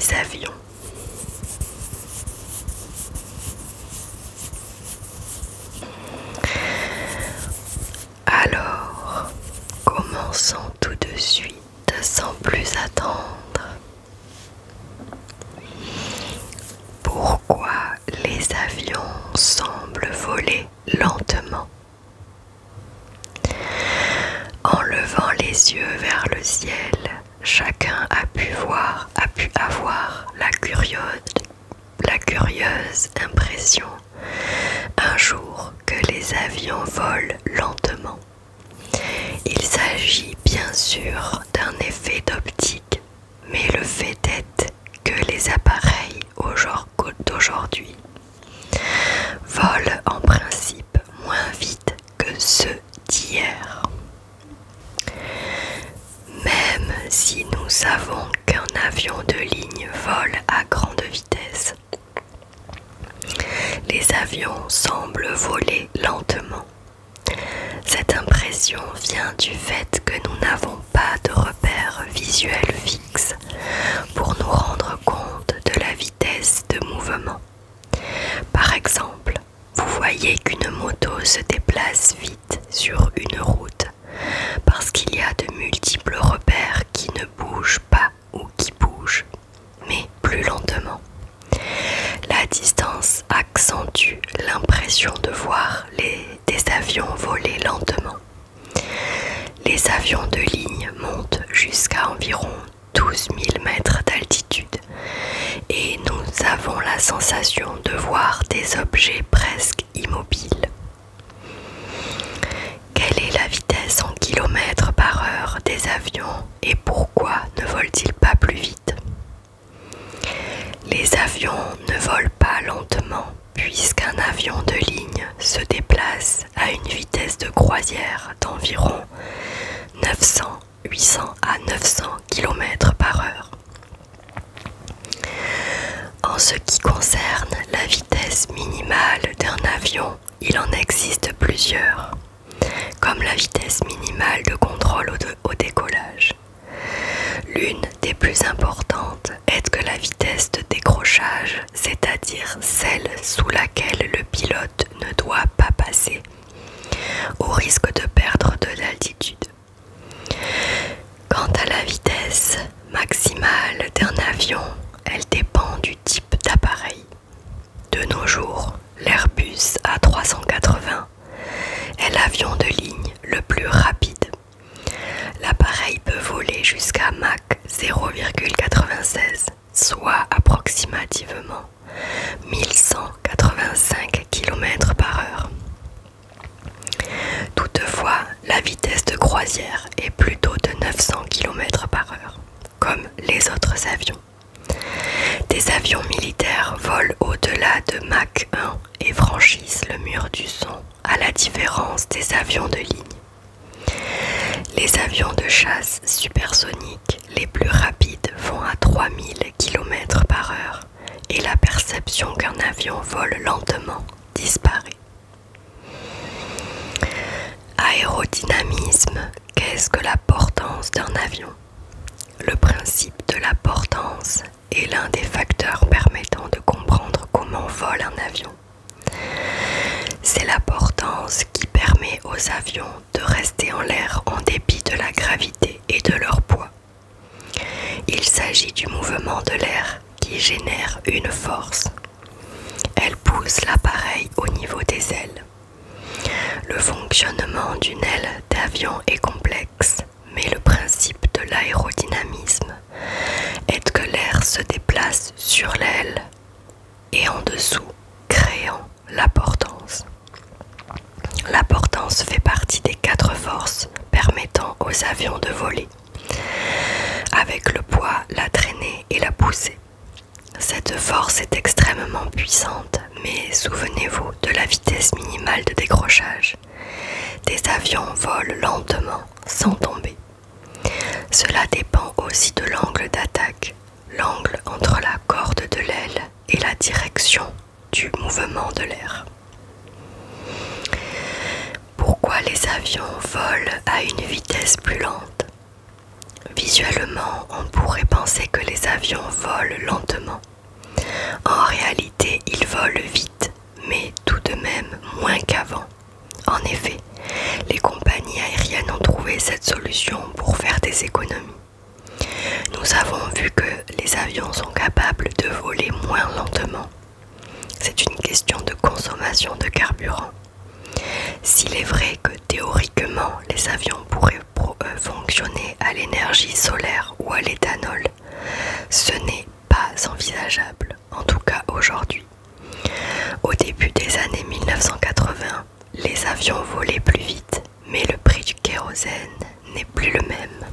les avions. Alors, commençons tout de suite sans plus attendre. Pourquoi les avions semblent voler lentement? En levant les yeux vers le ciel, chacun a pu avoir la curieuse impression un jour que les avions volent lentement. Il s'agit bien sûr d'un effet d'optique, mais le fait est que les appareils d'aujourd'hui volent en principe moins vite que ceux d'hier. Même si nous savons qu'un avion de ligne vole à grande vitesse, les avions semblent voler lentement. Cette impression vient du fait que nous n'avons pas de repère visuel fixe pour nous rendre compte de la vitesse de mouvement. Par exemple, vous voyez qu'une moto se déplace vite sur une route parce qu'il y a de multiples repères qui ne bougent pas ou qui bougent, mais plus lentement. La distance accentue l'impression de voir des avions voler lentement. Les avions de ligne montent jusqu'à environ 12 000 mètres d'altitude et nous avons la sensation de voir des objets presque immobiles. Quelle est la vitesse en kilomètres par heure des avions et pourquoi ne volent-ils pas plus vite? Les avions ne volent pas lentement puisqu'un avion de ligne se déplace à une vitesse de croisière d'environ 800 à 900 km par heure. En ce qui concerne la vitesse minimale d'un avion, il en existe plusieurs, comme la vitesse minimale de contrôle au décollage. L'une des plus importantes est que la vitesse de décrochage, c'est-à-dire celle sous laquelle le pilote ne doit pas passer, au risque de perdre de l'altitude. Quant à la vitesse maximale d'un avion, elle dépend du type d'appareil. De nos jours, l'Airbus A380 est l'avion de ligne le plus rapide. L'appareil peut voler jusqu'à Mach 0,96, soit approximativement 1185 km par heure. Toutefois, la vitesse de croisière est plutôt de 900 km par heure, comme les autres avions. Des avions militaires volent au-delà de Mach 1 et franchissent le mur du son, à la différence des avions de ligne. Les avions de chasse supersoniques les plus rapides vont à 3000 km par heure et la perception qu'un avion vole lentement disparaît. Aérodynamisme, qu'est-ce que la portance d'un avion? Le principe de la portance est l'un des facteurs permettant de comprendre comment vole un avion. C'est la portance qui permet aux avions de rester en l'air en dépit de la gravité et de leur poids. Il s'agit du mouvement de l'air qui génère une force. Elle pousse l'appareil au niveau des ailes. Le fonctionnement d'une aile d'avion est complexe, mais le principe de l'aérodynamisme est que l'air se déplace sur l'aile et en dessous, créant la portance. La portance fait partie des 4 forces permettant aux avions de voler, avec le poids, la traînée et la poussée. Cette force est extrêmement puissante, mais souvenez-vous de la vitesse minimale de décrochage. Des avions volent lentement, sans tomber. Cela dépend aussi de l'angle d'attaque, l'angle entre la corde de l'aile et la direction du mouvement de l'air. Pourquoi les avions volent à une vitesse plus lente? Visuellement, on pourrait penser que les avions volent lentement. En réalité, ils volent vite, mais tout de même moins qu'avant. En effet, les compagnies aériennes ont trouvé cette solution pour faire des économies. Nous avons vu que les avions sont capables de voler moins lentement. C'est une question de consommation de carburant. S'il est vrai que théoriquement les avions pourraient fonctionner à l'énergie solaire ou à l'éthanol, ce n'est pas envisageable, en tout cas aujourd'hui. Au début des années 1980, les avions volaient plus vite, mais le prix du kérosène n'est plus le même.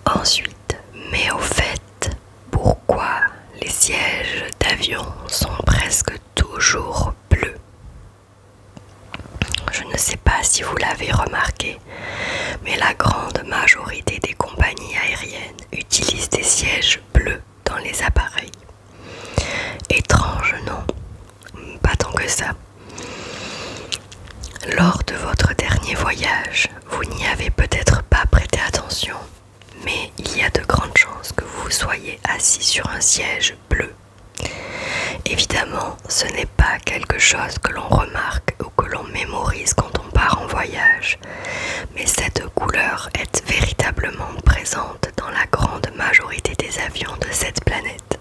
Ensuite, mais au fait, pourquoi les sièges d'avion sont presque toujours bleus? Je ne sais pas si vous l'avez remarqué, mais la grande majorité des compagnies aériennes utilisent des sièges bleus dans les appareils. Étrange, non? Pas tant que ça. Lors de votre dernier voyage, vous n'y avez peut-être pas prêté attention, mais il y a de grandes chances que vous soyez assis sur un siège bleu. Évidemment, ce n'est pas quelque chose que l'on remarque ou que l'on mémorise quand on part en voyage, mais cette couleur est véritablement présente dans la grande majorité des avions de cette planète.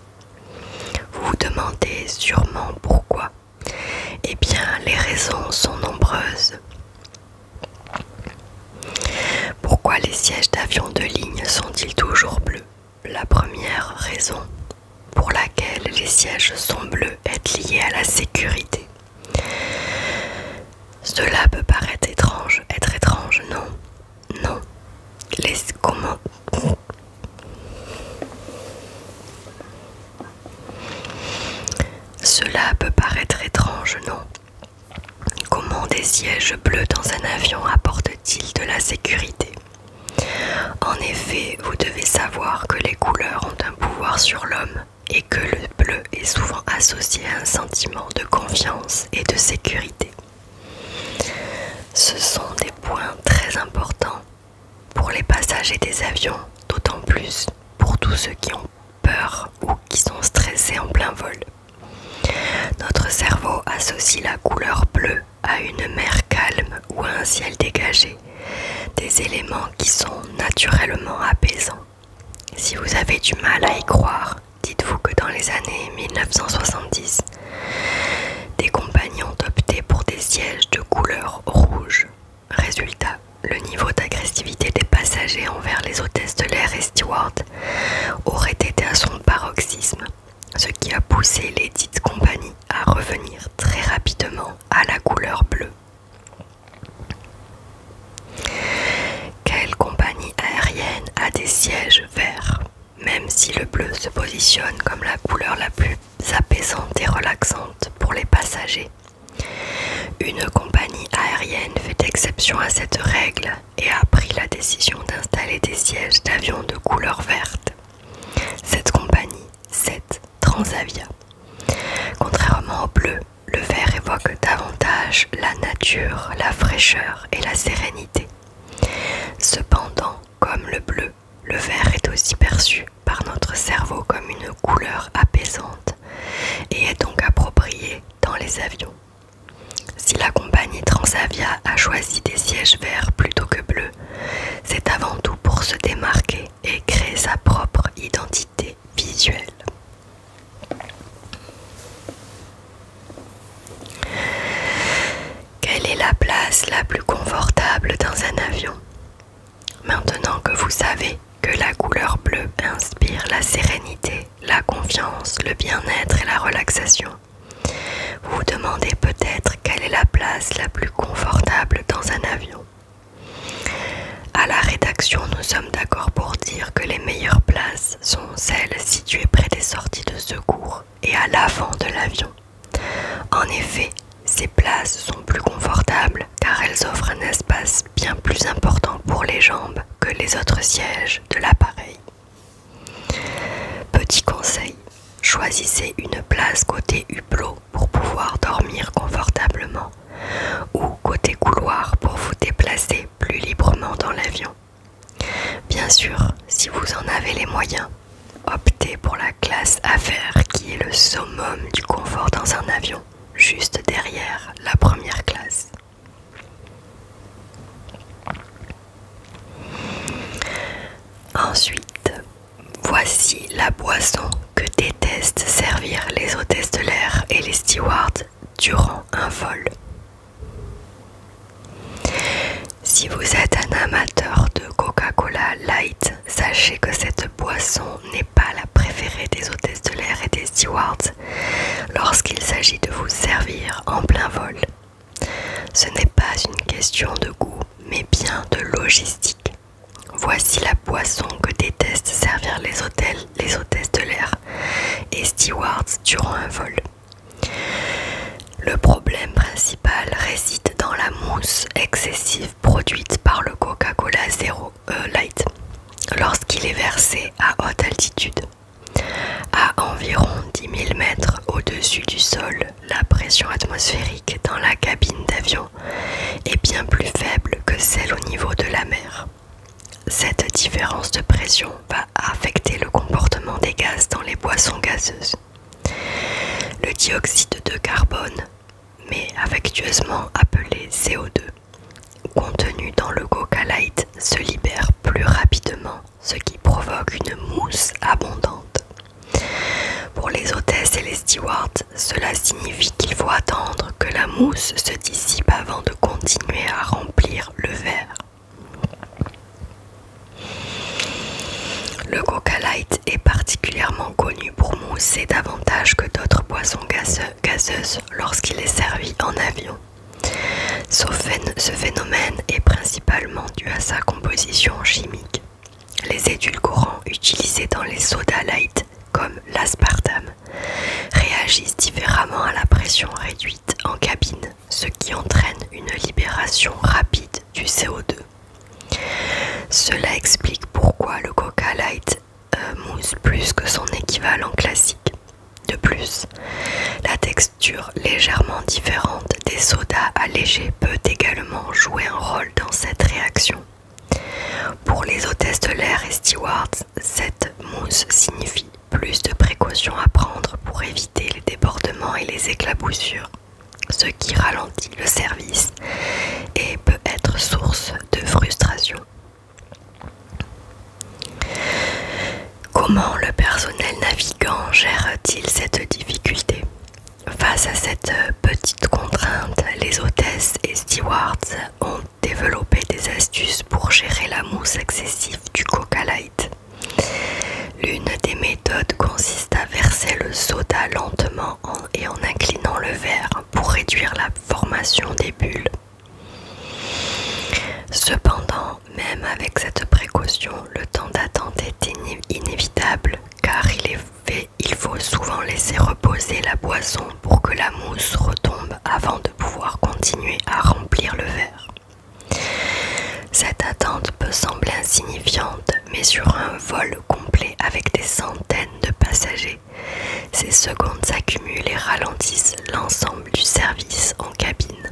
Vous vous demandez sûrement pourquoi. Eh bien, les raisons sont nombreuses. Pourquoi les sièges d'avion de ligne sont-ils toujours bleus? La première raison pour laquelle les sièges sont bleus est liée à la sécurité. Cela peut paraître étrange, non? Non. Cela peut paraître étrange, non? Comment des sièges bleus dans un avion apportent-ils de la sécurité? En effet, vous devez savoir que les couleurs ont un pouvoir sur l'homme et que le bleu est souvent associé à un sentiment de confiance et de sécurité. Ce sont des points très importants pour les passagers des avions, d'autant plus pour tous ceux qui ont peur ou qui sont stressés en plein vol. Notre cerveau associe la couleur bleue à une mer calme ou à un ciel dégagé, des éléments qui sont naturellement apaisants. Si vous avez du mal à y croire, dites-vous que dans les années 1970, des compagnies ont opté pour des sièges de couleur rouge. Résultat, le niveau d'agressivité des passagers envers les hôtesses de l'air et stewards aurait été à son paroxysme, ce qui a poussé les dites compagnies à revenir très rapidement à la couleur bleue. Quelle compagnie aérienne a des sièges verts? Même si le bleu se positionne comme la couleur la plus apaisante et relaxante pour les passagers, une compagnie aérienne fait exception à cette règle et a pris la décision d'installer des sièges d'avion de couleur verte. Cette compagnie, c'est Transavia. Contrairement au bleu, le vert évoque davantage la nature, la fraîcheur et la sérénité. Cependant, comme le bleu, le vert est aussi perçu par notre cerveau comme une couleur apaisante et est donc approprié dans les avions. Si la compagnie Transavia a choisi des sièges verts plutôt que bleus, c'est avant tout pour se démarquer et créer sa propre identité visuelle. Quelle est la place la plus confortable dans un avion? Maintenant que vous savez que la couleur bleue inspire la sérénité, la confiance, le bien-être et la relaxation, vous vous demandez peut-être quelle est la place la plus confortable dans un avion. À la rédaction, nous sommes d'accord pour dire que les meilleures places sont celles situées près des sorties de secours et à l'avant de l'avion. En effet, ces places sont plus confortables car elles offrent un espace bien plus important pour les jambes que les autres sièges de l'appareil. Petit conseil, choisissez choisissez une place côté hublot pour pouvoir dormir confortablement ou côté couloir pour vous déplacer plus librement dans l'avion. Bien sûr, si vous en avez les moyens, optez pour la classe affaires qui est le summum du confort dans un avion, juste derrière la première classe. Ensuite, voici la boisson que détestent servir les hôtesses de l'air et les stewards durant un vol. Si vous êtes un amateur de Coca-Cola Light, sachez que cette boisson n'est pas la préférée des hôtesses de l'air et des stewards lorsqu'il s'agit de vous servir en plein vol. Ce n'est pas une question de goût, mais bien de logistique. Voici la boisson que détestent servir les hôtesses de l'air et stewards durant un vol. Le problème principal réside dans la mousse excessive produite par le Coca-Cola Light lorsqu'il est versé à haute altitude. À environ 10 000 mètres au-dessus du sol, la pression atmosphérique dans la cabine d'avion est bien plus faible que celle au niveau de la mer. Cette différence de pression va affecter le comportement des gaz dans les boissons gazeuses. Le dioxyde de carbone, mais affectueusement appelé CO2, contenu dans le Coca Light se libère plus rapidement, ce qui provoque une mousse abondante. Pour les hôtesses et les stewards, cela signifie qu'il faut attendre que la mousse se dissipe avant de continuer à remplir le verre. Le Coca Light est particulièrement connu pour mousser davantage que d'autres boissons gazeuses lorsqu'il est servi en avion. Ce phénomène est principalement dû à sa composition chimique. Les édulcorants utilisés dans les sodas light, comme l'aspartame, réagissent différemment à la pression réduite en cabine, ce qui entraîne une libération rapide du CO2. Cela explique pourquoi le Coca Light mousse plus que son équivalent classique. De plus, la texture légèrement différente des sodas allégés peut également jouer un rôle dans cette réaction. Pour les hôtesses de l'air et stewards, cette mousse signifie plus de précautions à prendre pour éviter les débordements et les éclaboussures, ce qui ralentit le service et peut être source de frustration. Comment le personnel navigant gère-t-il cette difficulté? Face à cette petite contrainte, les hôtesses et stewards ont développé des astuces pour gérer la mousse excessive du Coca Light. L'une des méthodes consiste à verser le soda lentement et en inclinant le verre pour réduire la formation des bulles. Cependant, même avec cette précaution, le temps d'attente est inévitable car il faut souvent laisser reposer la boisson pour que la mousse retombe avant de pouvoir continuer à remplir le verre. Cette attente peut sembler insignifiante, mais sur un vol complet avec des centaines de passagers, ces secondes s'accumulent et ralentissent l'ensemble du service en cabine.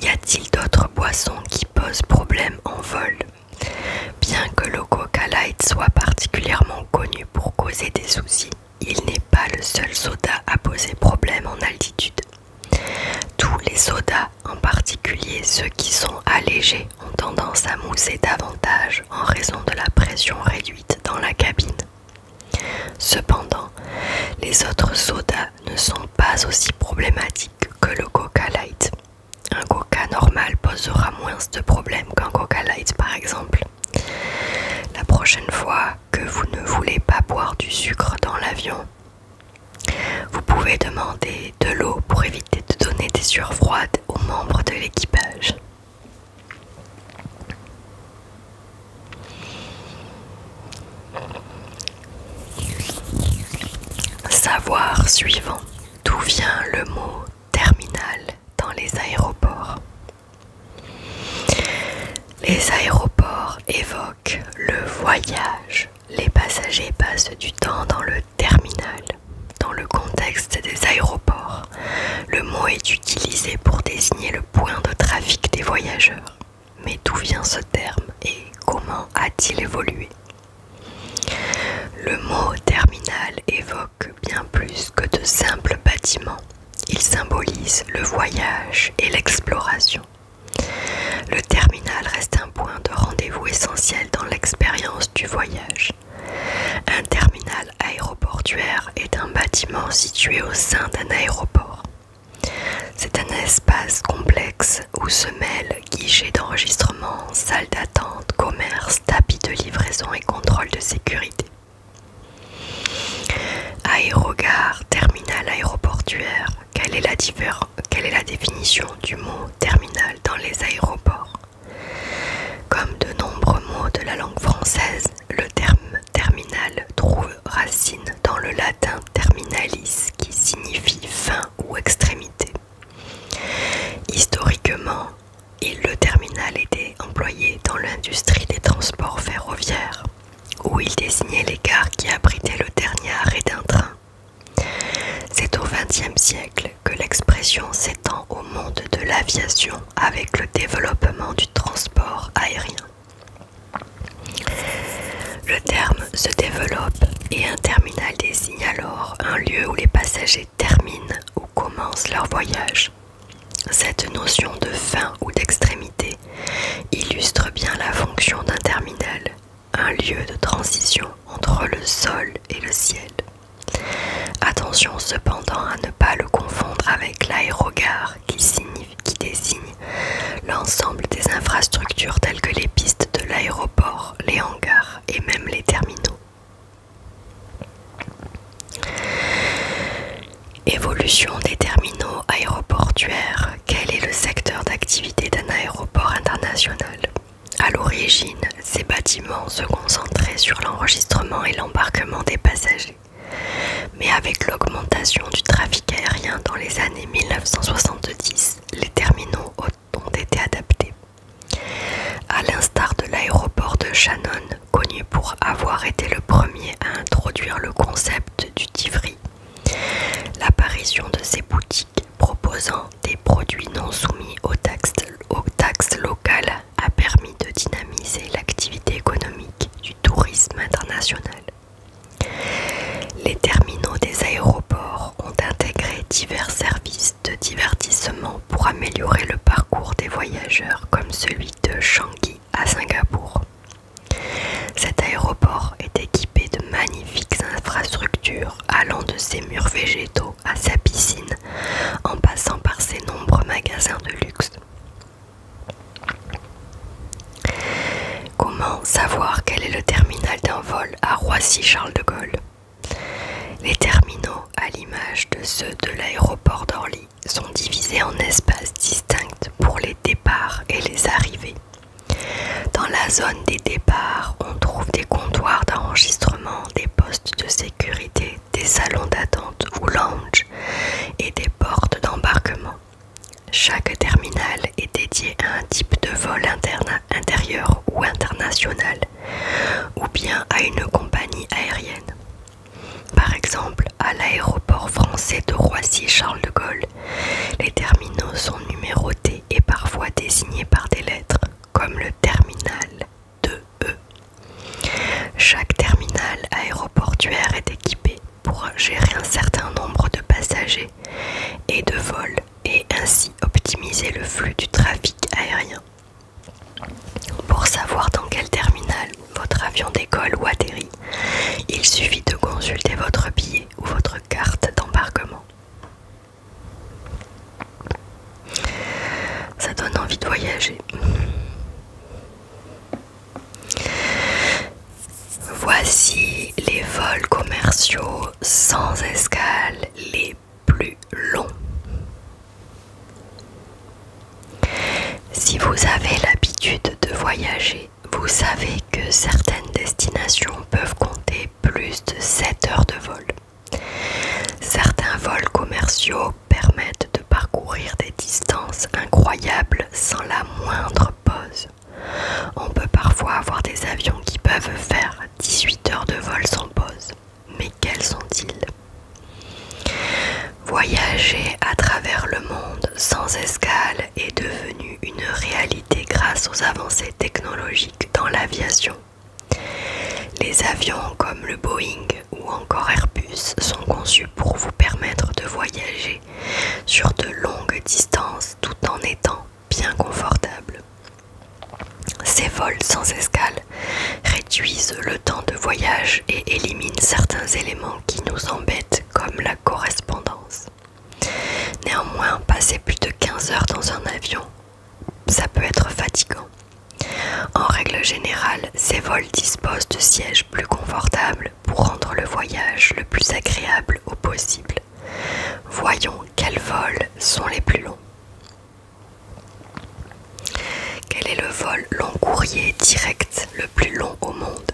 Y a-t-il d'autres boissons qui posent problème en vol? Bien que le Coca Light soit particulièrement connu pour causer des soucis, il n'est pas le seul soda à poser problème en altitude. Tous les sodas, en particulier ceux qui sont allégés, ont tendance à mousser davantage en raison de la pression réduite dans la cabine. Cependant, les autres sodas ne sont pas aussi problématiques que le Coca Light. Un Coca normal posera moins de problèmes qu'un Coca Light par exemple. La prochaine fois que vous ne voulez pas boire du sucre dans l'avion, vous pouvez demander de l'eau pour éviter de donner des sueurs froides aux membres de l'équipage. Savoir suivant, d'où vient le mot terminal dans les aéroports. Les aéroports évoquent le voyage. Les passagers passent du temps dans le voyageurs. Mais d'où vient ce terme et comment a-t-il évolué? Le mot terminal évoque bien plus que de simples bâtiments. Il symbolise le voyage et l'exploration. Le terminal reste un point de rendez-vous essentiel dans l'expérience du voyage. Un terminal aéroportuaire est un bâtiment situé au sein d'un aéroport. C'est un espace complexe où se mêlent guichets d'enregistrement, salles d'attente, commerce, tapis de livraison et contrôle de sécurité. Aérogare, terminal aéroportuaire, quelle est la définition du mot terminal dans les aéroports? Comme de nombreux mots de la langue française, le terme terminal trouve racine dans le latin terminalis qui signifie fin ou extrémité. Historiquement, le terminal était employé dans l'industrie des transports ferroviaires, où il désignait les gares qui abritaient le dernier arrêt d'un train. C'est au XXe siècle que l'expression s'étend au monde de l'aviation avec le développement du transport aérien. Le terme se développe et un terminal désigne alors un lieu où les passagers terminent ou commencent leur voyage. Cette notion de fin ou d'extrémité illustre bien la fonction d'un terminal, un lieu de transition entre le sol et le ciel. Attention cependant à ne pas le confondre avec l'aérogare qui désigne l'ensemble des infrastructures telles que les pistes de l'aéroport, les hangars et même les terminaux. Évolution des terminaux aéroportuaires. Quel est le secteur d'activité d'un aéroport international? À l'origine, ces bâtiments se concentraient sur l'enregistrement et l'embarquement des passagers. Mais avec l'augmentation du trafic aérien dans les années 1970, les terminaux ont été adaptés. À l'instar de l'aéroport de Shannon, connu pour avoir été le premier à introduire le concept du duty free, l'apparition de ces boutiques proposant des produits non soumis aux taxes locales a permis de dynamiser l'activité économique du tourisme international. Les terminaux des aéroports ont intégré divers services de divertissement pour améliorer le parcours des voyageurs, comme celui de Changi à Singapour. Cet aéroport est équipé de magnifiques infrastructures allant de ses murs végétaux à sa piscine, en passant par ses nombreux magasins de luxe. Comment savoir quel est le terminal d'un vol à Roissy-Charles de Gaulle? Les terminaux, à l'image de ceux de l'aéroport d'Orly, sont divisés en espaces distincts pour les départs et les arrivées. Dans la zone des départs, on trouve des comptoirs d'enregistrement, des postes de sécurité, des salons d'attente ou lounge et des portes d'embarquement. Chaque terminal est dédié à un type de vol intérieur ou international, ou bien à une compagnie aérienne. Par exemple, à l'aéroport français de Roissy-Charles de Gaulle, les terminaux sont numérotés et parfois désignés par des lettres, comme le terminal 2E. Chaque terminal aéroportuaire est équipé pour gérer un certain nombre de passagers et de vols et ainsi optimiser le flux du trafic aérien. Pour savoir dans quel terminal votre avion décolle ou atterrit, il suffit de consulter votre billet ou votre carte d'embarquement. Ça donne envie de voyager. Voici les vols commerciaux sans escale les plus longs. Si vous avez l'habitude de voyager, vous savez que certaines destinations peuvent compter plus de 7 heures de vol. Certains vols commerciaux permettent de parcourir des distances incroyables sans la moindre pause. On peut parfois avoir des avions qui peuvent faire 18 heures de vol sans pause. Mais quels sont-ils? Voyager à travers le monde sans escale est devenu une réalité grâce aux avancées technologiques dans l'aviation. Les avions comme le Boeing ou encore Airbus sont conçus pour vous permettre de voyager sur de longues distances tout en étant bien confortables. Ces vols sans escale réduisent le temps de voyage et éliminent certains éléments qui nous embêtent comme la correspondance. Néanmoins, passer plus de 15 heures dans un avion, ça peut être fatigant. En règle générale, ces vols disposent de sièges plus confortables pour rendre le voyage le plus agréable au possible. Voyons quels vols sont les plus longs. Quel est le vol long courrier direct le plus long au monde?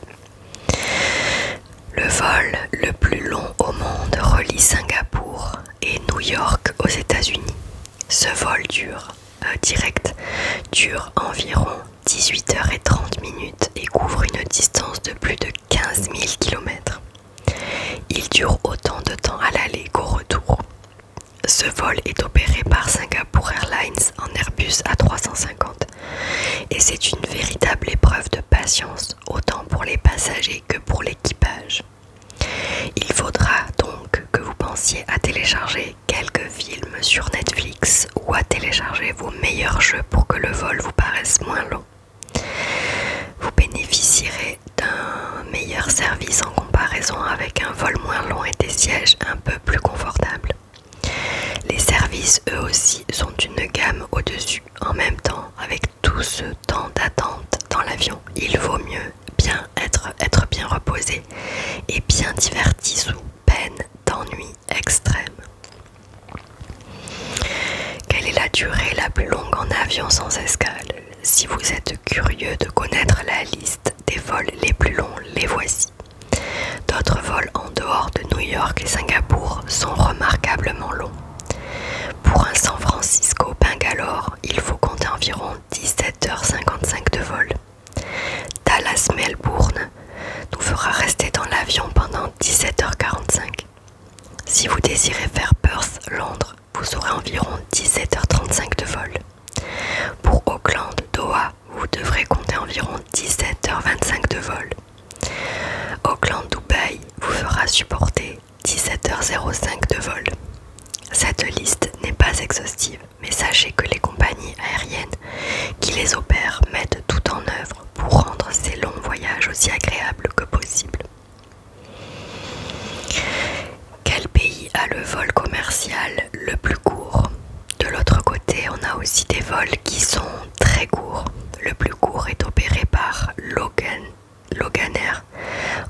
Le vol le plus long au monde relie Singapour et New York aux États-Unis. Ce vol direct dure environ 18h30 et couvre une distance de plus de 15 000 km. Il dure autant de temps à l'aller qu'au retour. Ce vol est opéré par Singapore Airlines en Airbus A350 et c'est une véritable épreuve de patience autant pour les passagers que pour l'équipage. Il faudra donc que vous pensiez à télécharger quelques films sur Netflix ou à télécharger vos meilleurs jeux pour que le vol vous paraisse moins long. Vous bénéficierez d'un meilleur service en comparaison avec un vol moins long et des sièges un peu plus confortables. Les services, eux aussi, sont une gamme au-dessus. En même temps, avec tout ce temps d'attente dans l'avion, il vaut mieux bien être bien reposé et bien diverti sous peine d'ennui extrême. Quelle est la durée la plus longue en avion sans escale? Si vous êtes curieux de connaître la liste des vols les plus longs, les voici. D'autres vols en dehors de New York et Singapour sont remarquablement longs. Pour un San Francisco-Bangalore, il faut compter environ 17h55 de vol. Dallas-Melbourne nous fera rester dans l'avion pendant 17h45. Si vous désirez faire Perth-Londres, vous aurez environ 17h35 de vol. Pour Auckland-Doha, vous devrez compter environ 17h25 de vol. Auckland-Dubaï vous fera supporter 17h05 de vol. Cette liste n'est pas exhaustive, mais sachez que les compagnies aériennes qui les opèrent mettent tout en œuvre pour rendre ces longs voyages aussi agréables que possible. Quel pays a le vol commercial le plus court? De l'autre côté, on a aussi des vols qui sont très courts. Le plus court est opéré par Loganair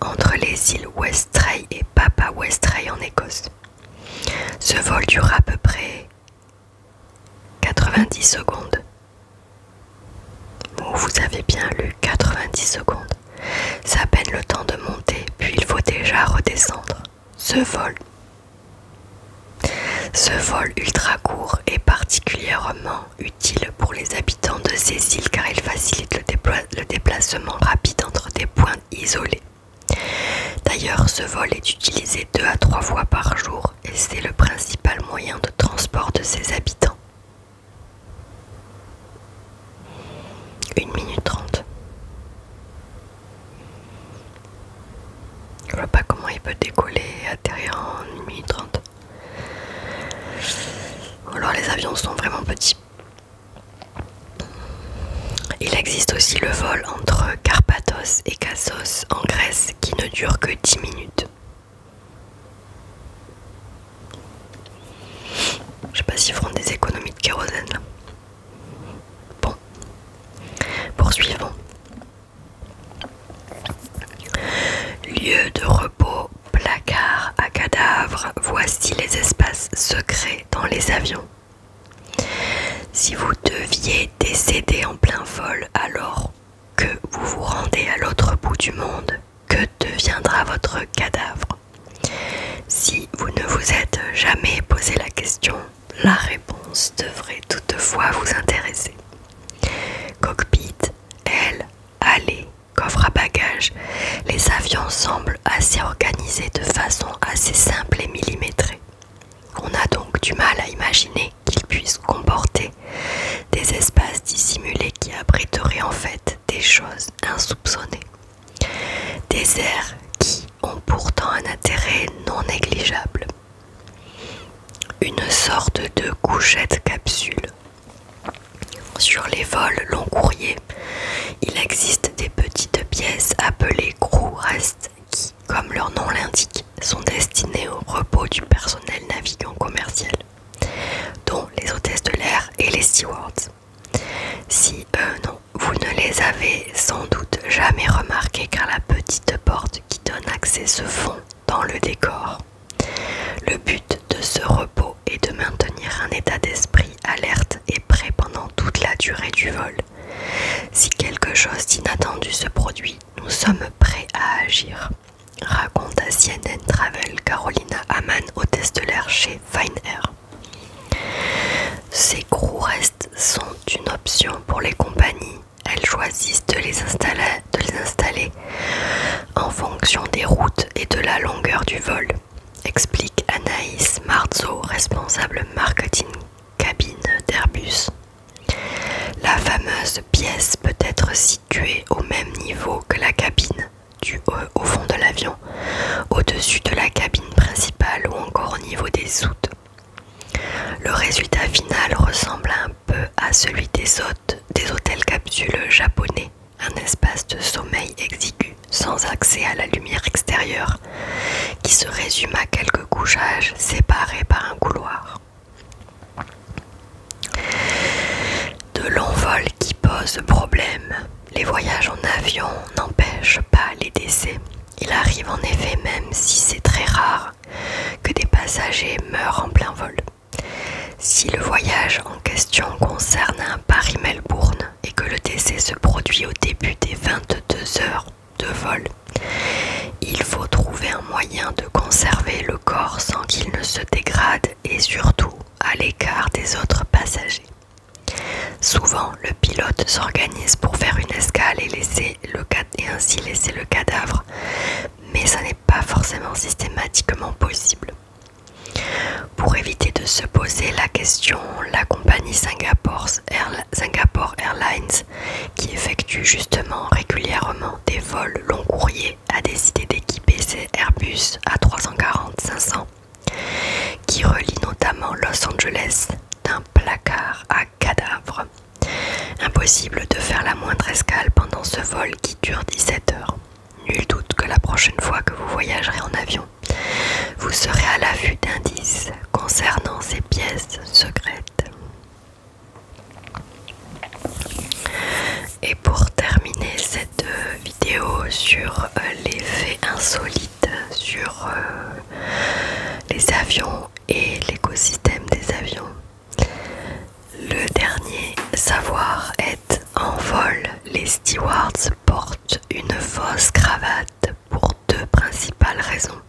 entre les îles Westray et Papa Westray en Écosse. Ce vol dure à peu près 90 secondes. Bon, vous avez bien lu 90 secondes. C'est à peine le temps de monter, puis il faut déjà redescendre. Ce vol ultra court est particulièrement utile pour les habitants de ces îles car il facilite le déplacement rapide entre des points isolés. D'ailleurs, ce vol est utilisé 2 à 3 fois par jour et c'est le principal moyen de transport de ses habitants. 1 minute 30. Je vois pas comment il peut décoller et atterrir en 1 minute 30. Alors les avions sont vraiment petits. Il existe aussi le vol entre Karpathos et Kassos en Grèce qui ne dure que 10 minutes. Je sais pas s'ils feront des économies de kérosène là. Bon, poursuivons. Lieu de repos, placard à cadavres, voici les espaces secrets dans les avions. Si vous deviez décéder en plein vol alors que vous vous rendez à l'autre bout du monde, que deviendra votre cadavre? Si vous ne vous êtes jamais posé la question, la réponse devrait toutefois vous intéresser. Cockpit, aile, allée, coffre à bagages, les avions semblent assez organisés de façon assez simple et millimétrée. On a donc du mal à imaginer qu'ils puissent comporter des espaces dissimulés qui abriteraient Sur les vols long courrier, il existe des petites pièces appelées crew rest qui, comme leur nom l'indique, sont destinées au repos du personnel navigant commercial, dont les hôtesses de l'air et les stewards. Si non, vous ne les avez sans doute jamais remarquées car la petite porte qui donne accès se fond dans le décor. Le but de ce repos est de maintenir un état d'esprit alerte et prêt pendant toute la durée du vol. Si quelque chose d'inattendu se produit, nous sommes prêts à agir, raconte à CNN Travel Carolina Hamann, hôtesse de l'air chez Fine Air. Ces crew rest sont une option pour les compagnies. Elles choisissent de les installer en fonction des routes et de la longueur du vol, explique Anaïs Marzo, responsable marketing cabine d'Airbus. La fameuse pièce peut être située au même niveau que la cabine, au fond de l'avion, au-dessus de la cabine principale ou encore au niveau des soutes. Le résultat final ressemble un peu à celui des hôtels capsules japonais, un espace de sommeil exigu sans accès à la lumière extérieure qui se résume à quelques couchages séparés par un couloir. De longs vols qui posent problème. Les voyages en avion n'empêchent pas les décès. Il arrive en effet, même si c'est très rare, que des passagers meurent en plein vol. Si le voyage en question concerne un Paris-Melbourne et que le décès se produit au début des 22 heures de vol, il faut trouver un moyen de conserver le corps sans qu'il ne se dégrade et surtout à l'écart des autres passagers. Souvent, le pilote s'organise pour faire une escale et ainsi laisser le cadavre, mais ça n'est pas forcément systématiquement possible. Pour éviter de se poser la question, la compagnie Singapore Airlines, qui effectue justement régulièrement des vols long courriers, a décidé d'équiper ses Airbus A340-500, qui relient notamment Los Angeles, d'un placard à cadavre. Impossible de faire la moindre escale pendant ce vol qui dure 17 heures. Nul doute que la prochaine fois que vous voyagerez en avion, vous serez à l'affût d'indices concernant ces pièces secrètes. Et pour terminer cette vidéo sur les faits insolites sur les avions et l'écosystème des avions, le dernier savoir est: en vol, les stewards portent une fausse cravate pour deux principales raisons.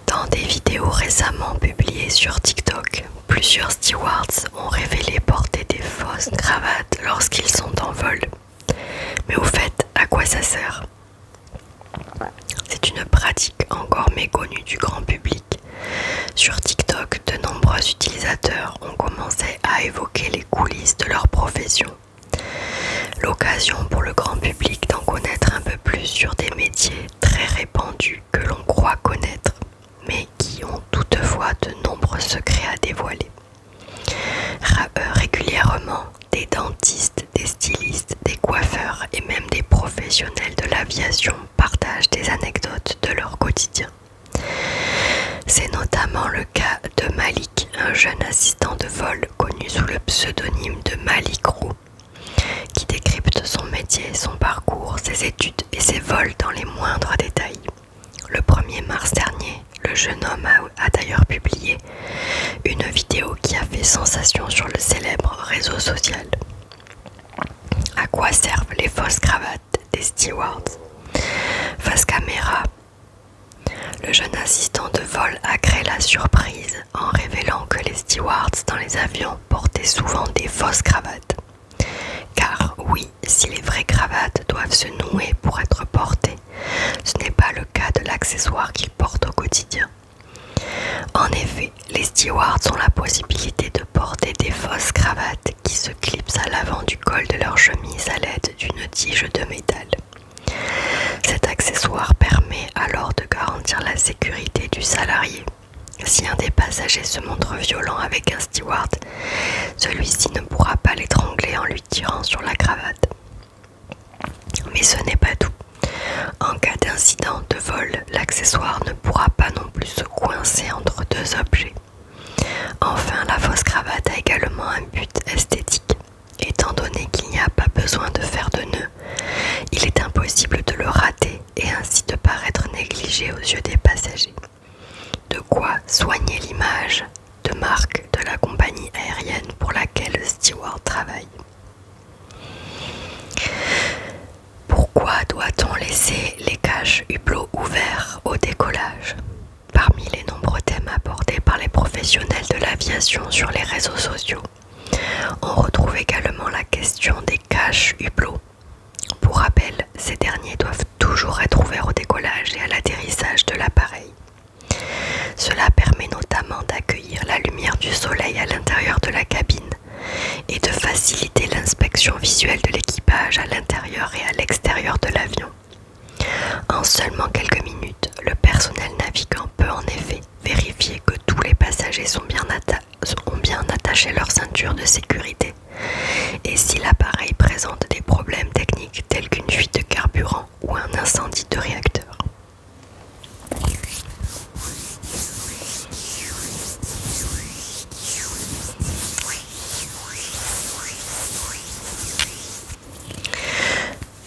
Dans des vidéos récemment publiées sur TikTok, plusieurs stewards ont révélé porter des fausses cravates lorsqu'ils sont en vol. Mais au fait, à quoi ça sert? C'est une pratique encore méconnue du grand public. Sur TikTok, de nombreux utilisateurs ont commencé à évoquer les coulisses de leur profession. L'occasion pour le grand public d'en connaître un peu plus sur des métiers très répandus que l'on croit connaître, mais qui ont toutefois de nombreux secrets à dévoiler. Régulièrement, des dentistes, des stylistes, des coiffeurs et même des professionnels de l'aviation partagent des anecdotes de leur quotidien. C'est notamment le cas de Malik, un jeune assistant de vol connu sous le pseudonyme de Malik Roux, qui décrypte son métier, son parcours, ses études et ses vols dans les moindres détails. Le 1er mars dernier, le jeune homme a d'ailleurs publié une vidéo qui a fait sensation sur le célèbre réseau social. À quoi servent les fausses cravates des stewards? Face caméra, le jeune assistant de vol a créé la surprise en révélant que les stewards dans les avions portaient souvent des fausses cravates. Car oui, si les vraies cravates doivent se nouer pour être portées, ce n'est pas le cas de l'accessoire qu'ils portent au quotidien. En effet, les stewards ont la possibilité de porter des fausses cravates qui se clipsent à l'avant du col de leur chemise à l'aide d'une tige de métal. Cet accessoire permet alors de garantir la sécurité du salarié. Si un des passagers passager se montre violent avec un steward, celui-ci ne pourra pas l'étrangler en lui tirant sur la cravate. Mais ce n'est pas tout. En cas d'incident de vol, l'accessoire ne pourra pas non plus se coincer entre deux objets. Enfin, la fausse cravate a également un but esthétique. Étant donné qu'il n'y a pas besoin de faire de nœud, il est impossible de le rater et ainsi de paraître négligé aux yeux des passagers. De quoi soigner l'image de marque de la compagnie aérienne pour laquelle le steward travaille. Pourquoi doit-on laisser les caches hublots ouverts au décollage? Parmi les nombreux thèmes abordés par les professionnels de l'aviation sur les réseaux sociaux, on retrouve également la question des caches hublots. Pour rappel, ces derniers doivent toujours être ouverts au décollage et à l'atterrissage de l'appareil. Cela permet notamment d'accueillir la lumière du soleil à l'intérieur de la cabine et de faciliter l'inspection visuelle de l'équipage à l'intérieur et à l'extérieur de l'avion. En seulement quelques minutes, le personnel navigant peut en effet vérifier que tous les passagers ont bien attaché leur ceinture de sécurité et si l'appareil présente des problèmes techniques tels qu'une fuite de carburant ou un incendie de réacteur.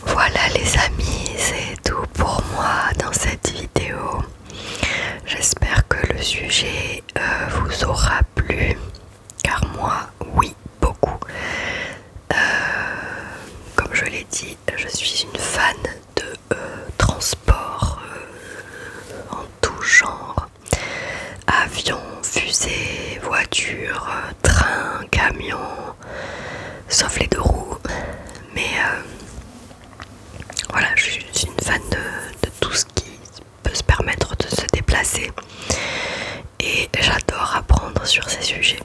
Voilà les amis, c'est tout pour moi dans cette vidéo. J'espère que le sujet vous aura plu, car moi, oui, beaucoup. Comme je l'ai dit, je suis une fan de transport en tout genre. Avion, fusée, voiture, train, camion, sauf les deux roues. Mais voilà, je suis une fan de tout ce qui peut se permettre de se déplacer. Et j'adore apprendre sur ces sujets.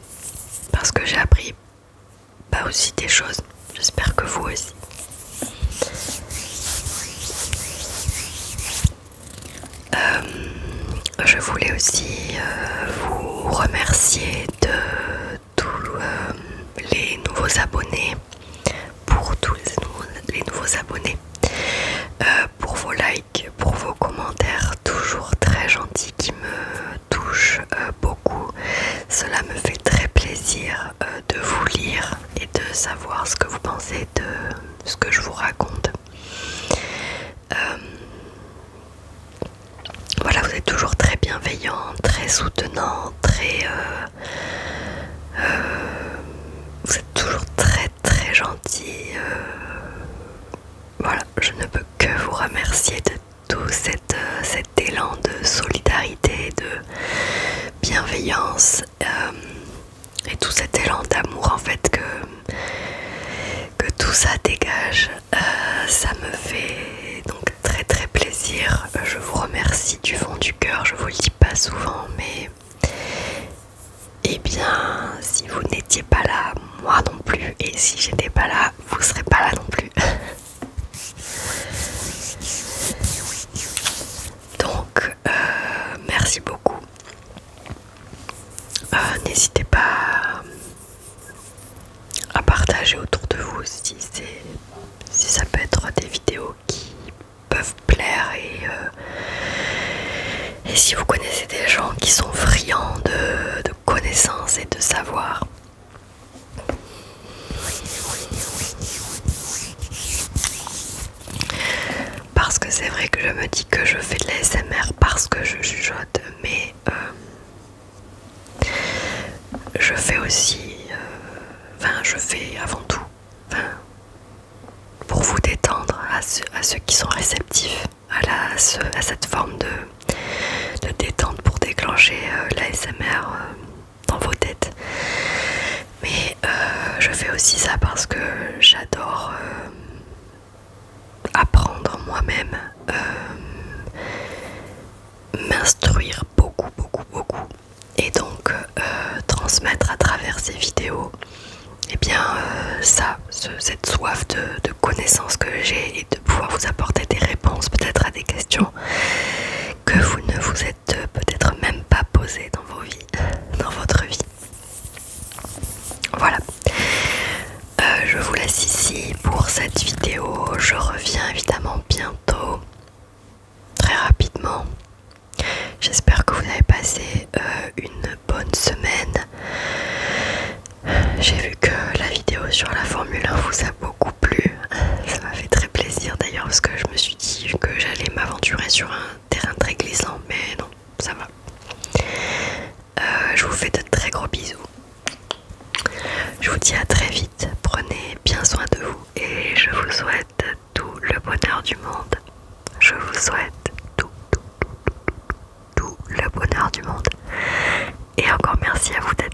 Parce que j'ai appris aussi des choses. J'espère que vous aussi. Je voulais aussi vous remercier de tous les nouveaux abonnés, pour tous les nouveaux abonnés, pour vos likes, pour vos commentaires toujours très gentils qui me touchent beaucoup. Cela me fait très plaisir de vous lire et de savoir ce que vous pensez de ce que je vous raconte. Voilà, vous êtes toujours très bienveillant, très soutenant, vous êtes toujours très très gentil. Voilà, je ne peux que vous remercier de tout cet élan de solidarité, de bienveillance et tout cet élan d'amour en fait que tout ça dégage. Ça me fait donc très très plaisir. Je vous remercie du fond du cœur, je vous le dis pas souvent, mais eh bien si vous n'étiez pas là, moi non plus, et si j'étais pas là, vous serez pas là non plus. Donc merci beaucoup. N'hésitez pas à partager autour de vous si ça peut être des vidéos qui peuvent plaire et si vous connaissez des gens qui sont friands de connaissances et de savoir. Parce que c'est vrai que je me dis que je fais de la SMR parce que je chuchote, mais je fais aussi, je fais avant tout, pour vous détendre, à ceux qui sont réceptifs à cette forme de détente pour déclencher l'ASMR dans vos têtes. Mais je fais aussi ça parce que j'adore apprendre moi-même, m'instruire beaucoup et donc transmettre à travers ces vidéos cette soif de connaissances que j'ai et de pouvoir vous apporter des réponses peut-être à des questions que vous ne vous êtes peut-être même pas posées dans vos vies. cette vidéo. Je reviens évidemment bientôt, très rapidement. J'espère que vous avez passé une bonne semaine. J'ai vu que la vidéo sur la Formule 1 vous a beaucoup plu. Ça m'a fait très plaisir d'ailleurs parce que je me suis dit que j'allais m'aventurer sur un terrain très glissant, mais non, ça va. Je vous fais de très gros bisous. Je vous dis à très vite. Prenez bien soin de vous et je vous souhaite tout le bonheur du monde. Je vous souhaite tout le bonheur du monde. Et encore merci à vous d'être